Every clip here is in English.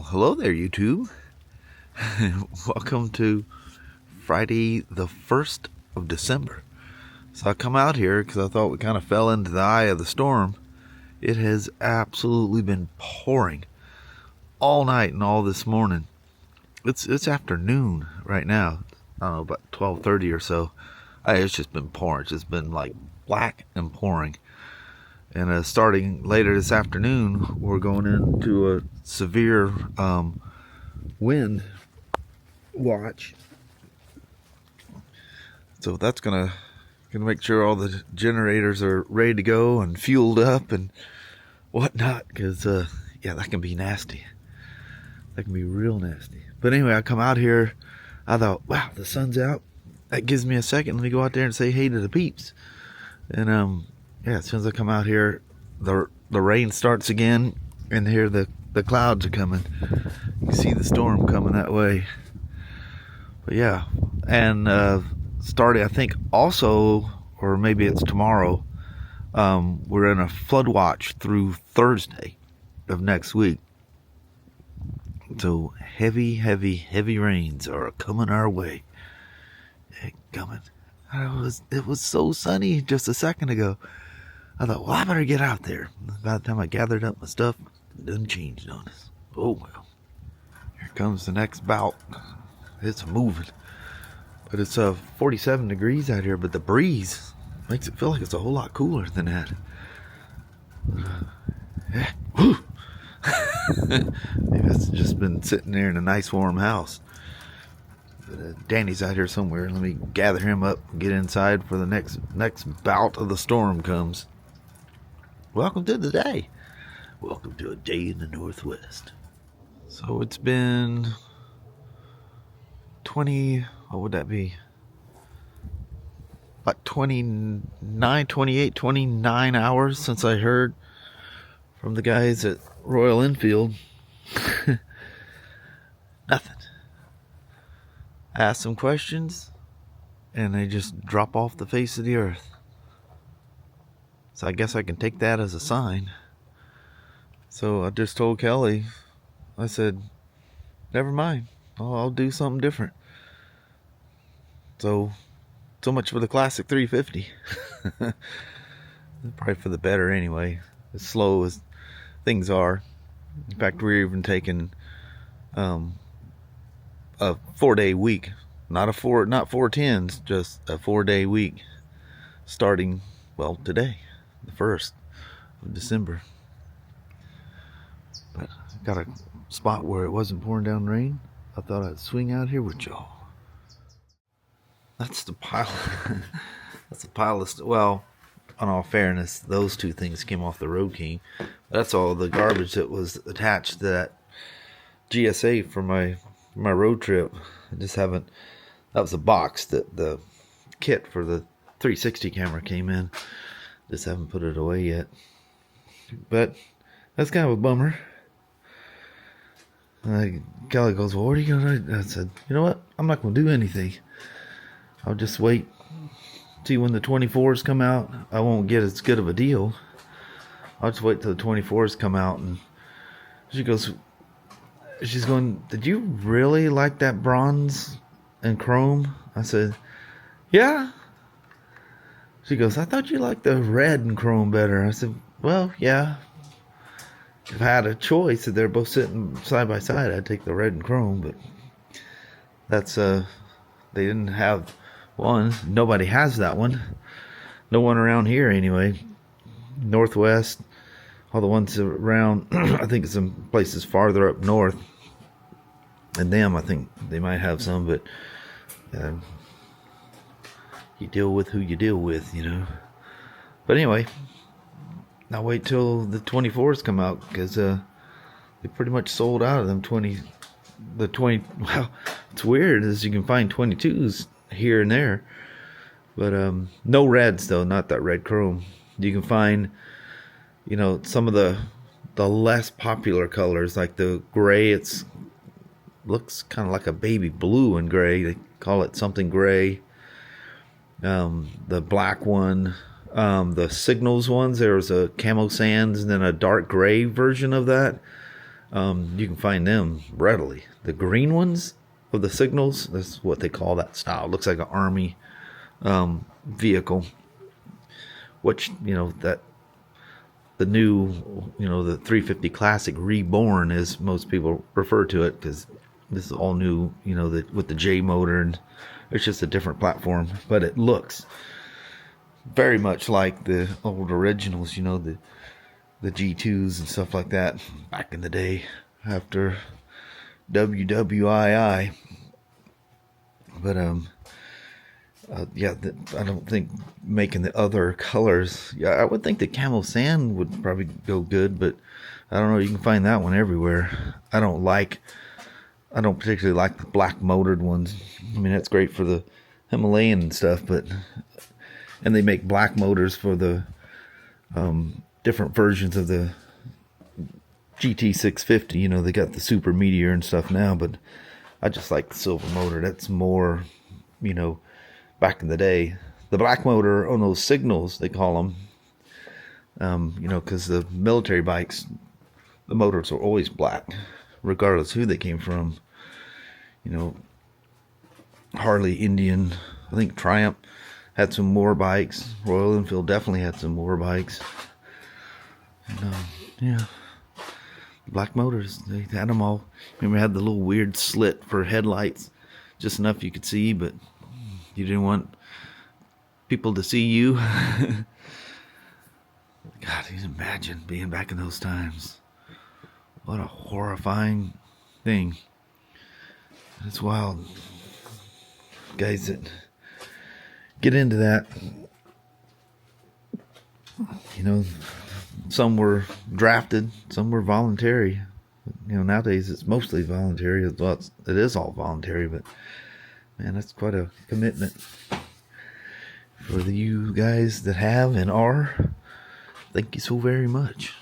Hello there, YouTube. Welcome to Friday the 1st of December. So I come out here because I thought we kind of fell into the eye of the storm. It has absolutely been pouring all night and all this morning. It's afternoon right now. I don't know, about 12:30 or so. It's just been pouring. It's just been like black and pouring. And starting later this afternoon, we're going into a severe wind watch. So that's gonna make sure all the generators are ready to go and fueled up and whatnot. Because yeah, that can be nasty. That can be real nasty. But anyway, I come out here. I thought, wow, the sun's out. That gives me a second. Let me go out there and say hey to the peeps. And yeah, as soon as I come out here, the rain starts again, and here the clouds are coming. You can see the storm coming that way. But yeah, and starting, I think also, or maybe it's tomorrow, we're in a flood watch through Thursday of next week. So heavy rains are coming our way. They're coming. It was so sunny just a second ago. I thought, well, I better get out there. By the time I gathered up my stuff, it done changed on us. Oh well. Here comes the next bout. It's moving. But it's 47 degrees out here, but the breeze makes it feel like it's a whole lot cooler than that. Yeah. Woo! Maybe it's just been sitting there in a nice warm house. But, Danny's out here somewhere. Let me gather him up and get inside for the next bout of the storm comes. Welcome to the day. Welcome to a day in the Northwest. So it's been 20, what would that be? About 29 hours since I heard from the guys at Royal Enfield. Nothing. I ask some questions, and they just drop off the face of the earth. So I guess I can take that as a sign. So I just told Kelly, I said, never mind. I'll do something different. So much for the classic 350. Probably for the better anyway. As slow as things are. In fact, we're even taking a 4-day week, not 4 tens, just a 4-day week, starting today, the 1st of December. But I got a spot where it wasn't pouring down rain. I thought I'd swing out here with y'all. That's the pile. That's the pile of. Well, in all fairness, those two things came off the Road King. That's all the garbage that was attached to that GSA for my road trip. I just haven't. That was a box that the kit for the 360 camera came in. Just haven't put it away yet. But that's kind of a bummer. Kelly goes, well, what are you going to do? I said, you know what? I'm not going to do anything. I'll just wait. See when the 24s come out. I won't get as good of a deal. I'll just wait till the 24s come out. And she goes, she's going, did you really like that bronze and chrome? I said, yeah. She goes, I thought you liked the red and chrome better. I said, well, yeah. If I had a choice, if they're both sitting side by side, I'd take the red and chrome. But that's, they didn't have one. Nobody has that one. No one around here anyway. Northwest, all the ones around, I think some places farther up north. And them, I think they might have some, but you deal with who you deal with, you know. But anyway, I'll wait till the 24s come out, because they pretty much sold out of them 20. Well, it's weird is you can find 22s here and there, but no reds though, not that red chrome. You can find, you know, some of the less popular colors, like the gray. It's looks kind of like a baby blue and gray. They call it something gray. The black one, the Signals ones, there was a camo sands and then a dark gray version of that. You can find them readily. The green ones of the signals, that's what they call that style. It looks like an army vehicle, which, that the new, the 350 Classic Reborn, as most people refer to it, because this is all new, with the J motor, and it's just a different platform, but it looks very much like the old originals, the G2s and stuff like that back in the day after WWII. But I don't think making the other colors. Yeah, I would think the camo sand would probably go good, but I don't know. You can find that one everywhere. I don't particularly like the black motored ones. I mean, that's great for the Himalayan and stuff, and they make black motors for the different versions of the GT650. They got the Super Meteor and stuff now, but I just like the silver motor. That's more, back in the day. The black motor on those signals, they call them, because the military bikes, the motors are always black, regardless who they came from. Harley, Indian, I think Triumph had some more bikes. Royal Enfield definitely had some more bikes. And, black motors, they had them all. Remember, had the little weird slit for headlights, just enough you could see, but you didn't want people to see you. God, can you imagine being back in those times? What a horrifying thing. It's wild. Guys that get into that, some were drafted, some were voluntary. Nowadays it's mostly voluntary. Well, it is all voluntary, but man, that's quite a commitment for you guys that have and are. Thank you so very much.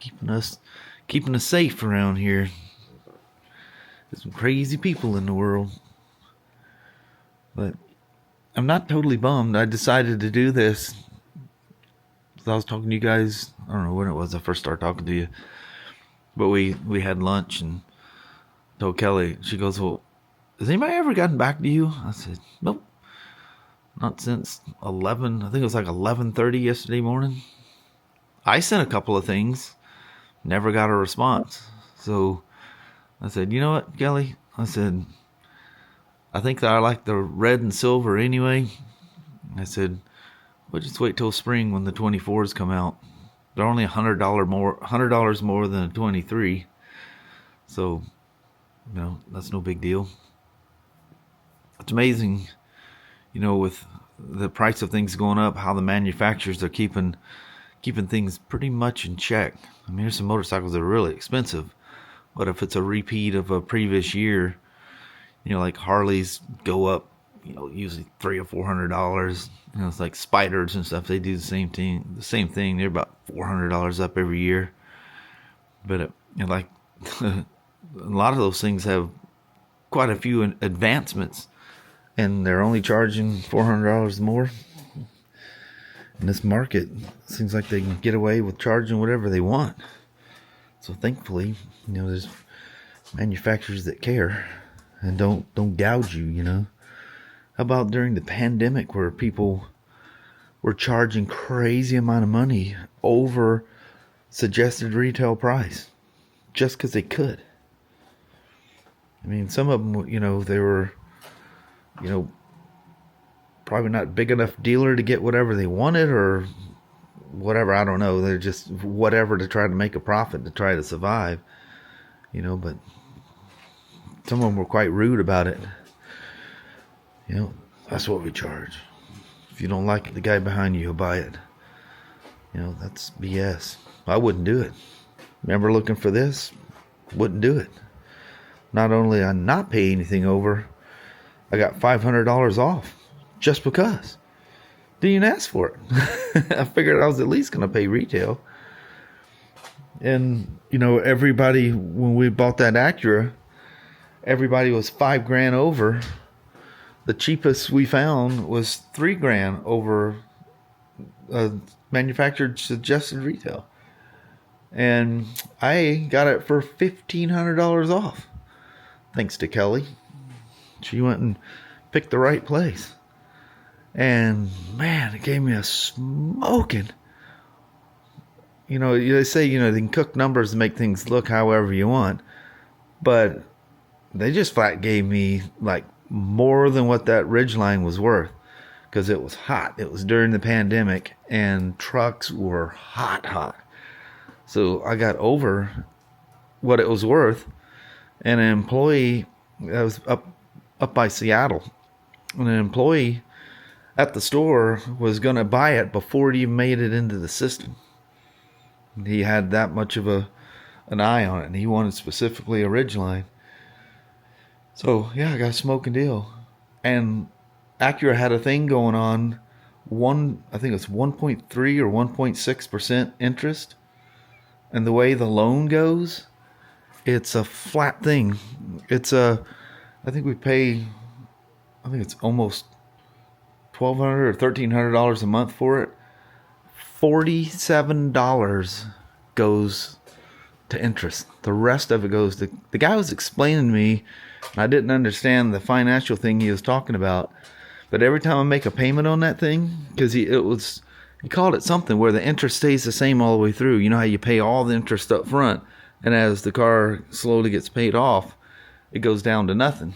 Keeping us safe around here. There's some crazy people in the world. But I'm not totally bummed. I decided to do this. I was talking to you guys, I don't know when it was I first started talking to you, but we had lunch and told Kelly, she goes, well, has anybody ever gotten back to you? I said, nope, not since 11, I think it was like 11:30 yesterday morning. I sent a couple of things, never got a response. So I said, you know what, Kelly? I said, I think that I like the red and silver anyway. I said, we'll just wait till spring when the 24s come out. They're only $100 more than a 23. So, that's no big deal. It's amazing, with the price of things going up, how the manufacturers are keeping things pretty much in check. I mean, there's some motorcycles that are really expensive, but if it's a repeat of a previous year, like Harleys go up, usually $300 or $400. It's like Spyders and stuff. They do the same thing. They're about $400 up every year. But like a lot of those things have quite a few advancements, and they're only charging $400 more. In this market, it seems like they can get away with charging whatever they want. So thankfully, there's manufacturers that care and don't gouge you. How about during the pandemic, where people were charging crazy amount of money over suggested retail price just because they could? I mean, some of them, they were, probably not big enough dealer to get whatever they wanted or whatever. I don't know. They're just whatever to try to make a profit, to try to survive, but some of them were quite rude about it. That's what we charge. If you don't like it, the guy behind you will buy it. That's BS. I wouldn't do it. Remember looking for this? Wouldn't do it. Not only I not pay anything over, I got $500 off just because. Didn't even ask for it. I figured I was at least going to pay retail. And, everybody, when we bought that Acura, everybody was $5,000 over. The cheapest we found was $3,000 over manufactured suggested retail. And I got it for $1,500 off. Thanks to Kelly. She went and picked the right place. And man, it gave me a smoking. You know, they say, you know, they can cook numbers and make things look however you want. But they just flat gave me like more than what that Ridgeline was worth. Because it was hot. It was during the pandemic. And trucks were hot. So I got over what it was worth. And an employee that was up by Seattle. And an employee at the store was going to buy it before it even made it into the system. He had that much of an eye on it, and he wanted specifically a Ridgeline. So yeah, I got a smoking deal. And Acura had a thing going on, I think it's 1.3 or 1.6% interest. And the way the loan goes, it's a flat thing. I think it's almost $1,200 or $1,300 a month for it. $47 goes to interest. The rest of it goes to... The guy was explaining to me, and I didn't understand the financial thing he was talking about. But every time I make a payment on that thing, because he called it something where the interest stays the same all the way through. You know how you pay all the interest up front, and as the car slowly gets paid off, it goes down to nothing.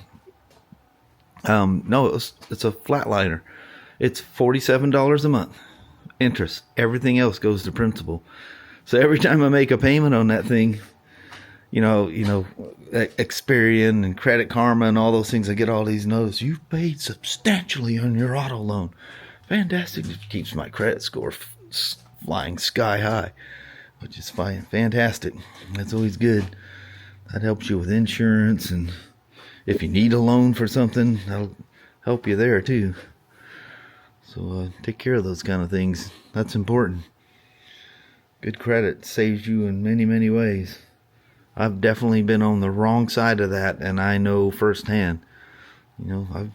No, it's a flatliner. It's $47 a month. Interest. Everything else goes to principal. So every time I make a payment on that thing, you know, Experian and Credit Karma and all those things, I get all these notes. You've paid substantially on your auto loan. Fantastic. It keeps my credit score flying sky high, which is fine. Fantastic. That's always good. That helps you with insurance, and if you need a loan for something, that'll help you there too. So take care of those kind of things. That's important. Good credit saves you in many, many ways. I've definitely been on the wrong side of that, and I know firsthand. You know,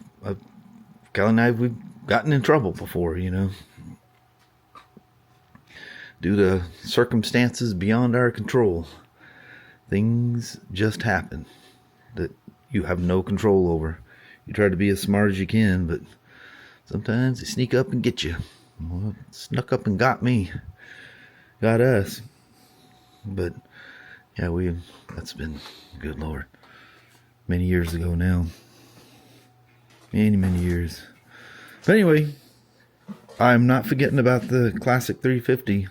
Kelly and we've gotten in trouble before, you know, due to circumstances beyond our control. Things just happen that you have no control over. You try to be as smart as you can, but sometimes they sneak up and get you. Well, it snuck up and got me. Got us. But yeah, that's been, good Lord, many years ago now. Many years. But anyway, I'm not forgetting about the classic 350.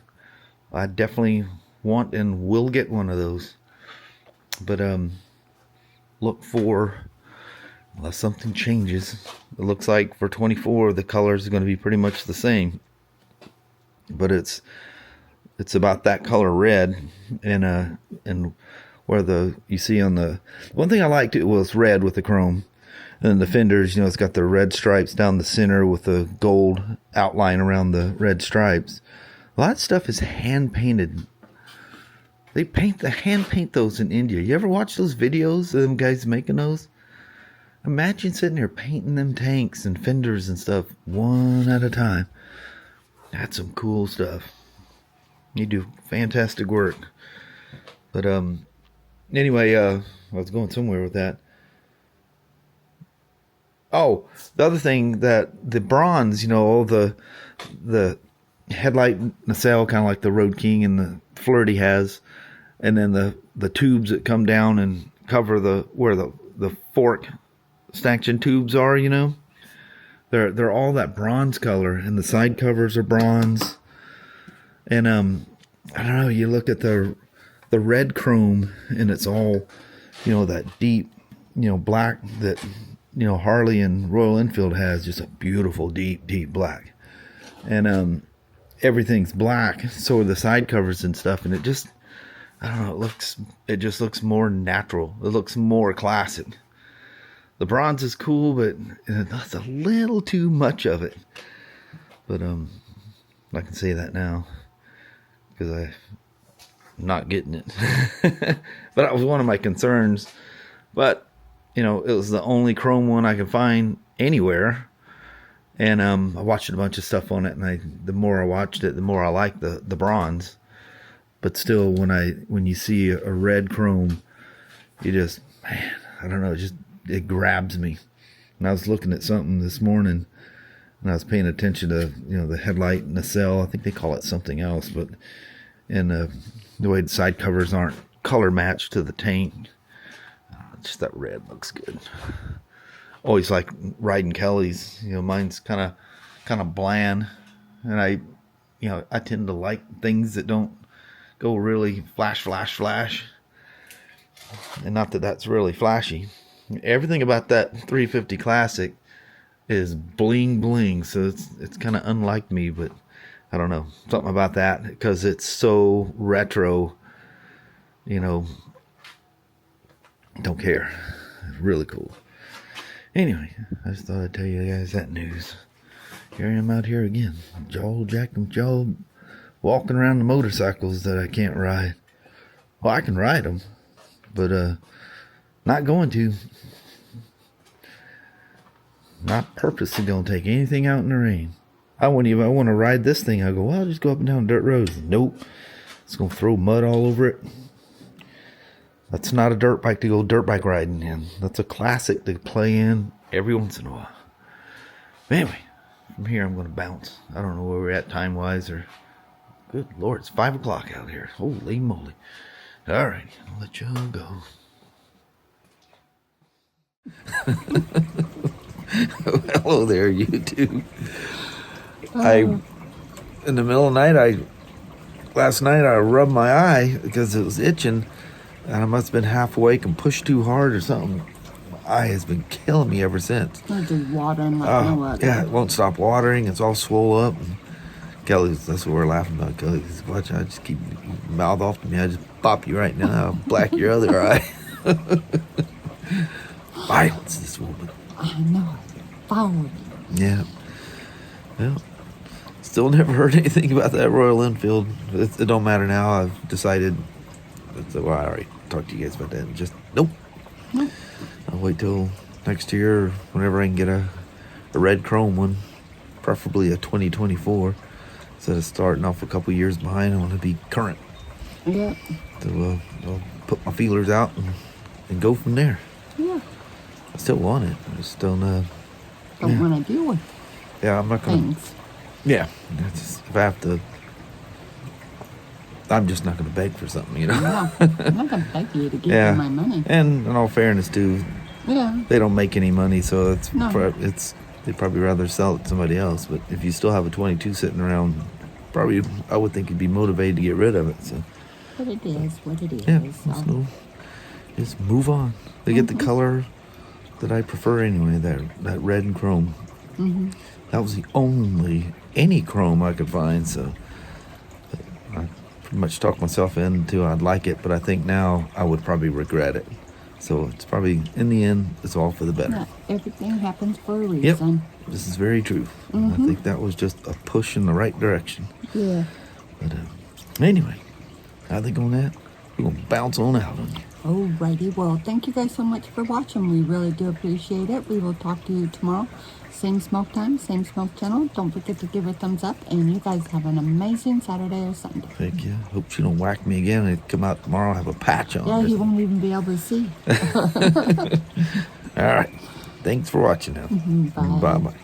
I definitely want and will get one of those. But look for, unless something changes, it looks like for 24 the colors are going to be pretty much the same. But it's about that color red, and where you see on the one thing I liked, it was red with the chrome, and then the fenders, you know, it's got the red stripes down the center with the gold outline around the red stripes. A lot of stuff is hand painted. They hand paint those in India. You ever watch those videos of them guys making those? Imagine sitting there painting them tanks and fenders and stuff one at a time. That's some cool stuff. You do fantastic work. But anyway, I was going somewhere with that. Oh, the other thing, that the bronze, you know, all the headlight nacelle, kind of like the Road King and the Flirty has, and then the tubes that come down and cover where the fork stanchion tubes are, you know. They're all that bronze color, and the side covers are bronze. And I don't know, you look at the red chrome, and it's all, you know, that deep, you know, black that, you know, Harley and Royal Enfield has, just a beautiful deep black. And everything's black, so are the side covers and stuff, and it just, I don't know, it just looks more natural. It looks more classic. The bronze is cool, but that's a little too much of it. But I can say that now because I'm not getting it. But that was one of my concerns. But you know, it was the only chrome one I could find anywhere. And I watched a bunch of stuff on it, and the more I watched it, the more I liked the bronze. But still, when you see a red chrome, you just, man, I don't know, it grabs me. And I was looking at something this morning, and I was paying attention to, the headlight nacelle. I think they call it something else, but the way the side covers aren't color matched to the tank. Just that red looks good. Always like riding Kelly's. Mine's kind of bland, and I tend to like things that don't go really flash. And not that that's really flashy. Everything about that 350 Classic is bling, so it's kind of unlike me, but I don't know, something about that, because it's so retro, don't care. It's really cool. Anyway, I just thought I'd tell you guys that news. Here I am out here again, walking around the motorcycles that I can't ride. Well, I can ride them, but not going to. Not purposely gonna take anything out in the rain. I want to ride this thing. I go, well, I'll just go up and down dirt roads. Nope. It's gonna throw mud all over it. That's not a dirt bike to go dirt bike riding in. That's a classic to play in every once in a while. But anyway, from here I'm gonna bounce. I don't know where we're at time wise, or good Lord, it's 5 o'clock out here. Holy moly. All right, I'll let you all go. Hello there, YouTube. In the middle of the night, last night I rubbed my eye because it was itching, and I must have been half awake and pushed too hard or something. My eye has been killing me ever since. It's just watering like no other. Yeah, it won't stop watering. It's all swole up. And that's what we're laughing about. Kelly's watch. I just keep mouth off to me. I just pop you right now. I'll black your other eye. Violence, this woman. I know. Following. Yeah. Well, still never heard anything about that Royal Enfield. It don't matter now. I've decided. Well, I already talked to you guys about that. Just nope. I'll wait till next year, whenever I can get a red chrome one, preferably a 2024. Instead of starting off a couple years behind, I want to be current. Yeah. So I'll put my feelers out and go from there. Yeah. I still want it. I just don't want to deal with I'm not gonna. things. Yeah. If I have to, I'm just not gonna beg for something, No, I'm not going to beg you to give you my money. And in all fairness, too, they don't make any money, so they'd probably rather sell it to somebody else. But if you still have a 22 sitting around, probably I would think you'd be motivated to get rid of it. So. But it is what it is. Yeah. So just move on. They get the color that I prefer anyway, that red and chrome. Mm-hmm. That was the only any chrome I could find, so I pretty much talked myself into I'd like it, but I think now I would probably regret it. So it's probably, in the end, it's all for the better. Yeah, everything happens for a reason. Yep, this is very true. I think that was just a push in the right direction. Yeah. But anyway, how they going at? We're going to bounce on out on you. Alrighty, well, thank you guys so much for watching. We really do appreciate it. We will talk to you tomorrow. Same smoke time, same smoke channel. Don't forget to give it a thumbs up. And you guys have an amazing Saturday or Sunday. Thank you. Hope she don't whack me again and come out tomorrow and have a patch on. Yeah, he won't even be able to see. All right. Thanks for watching now. Bye. Bye-bye.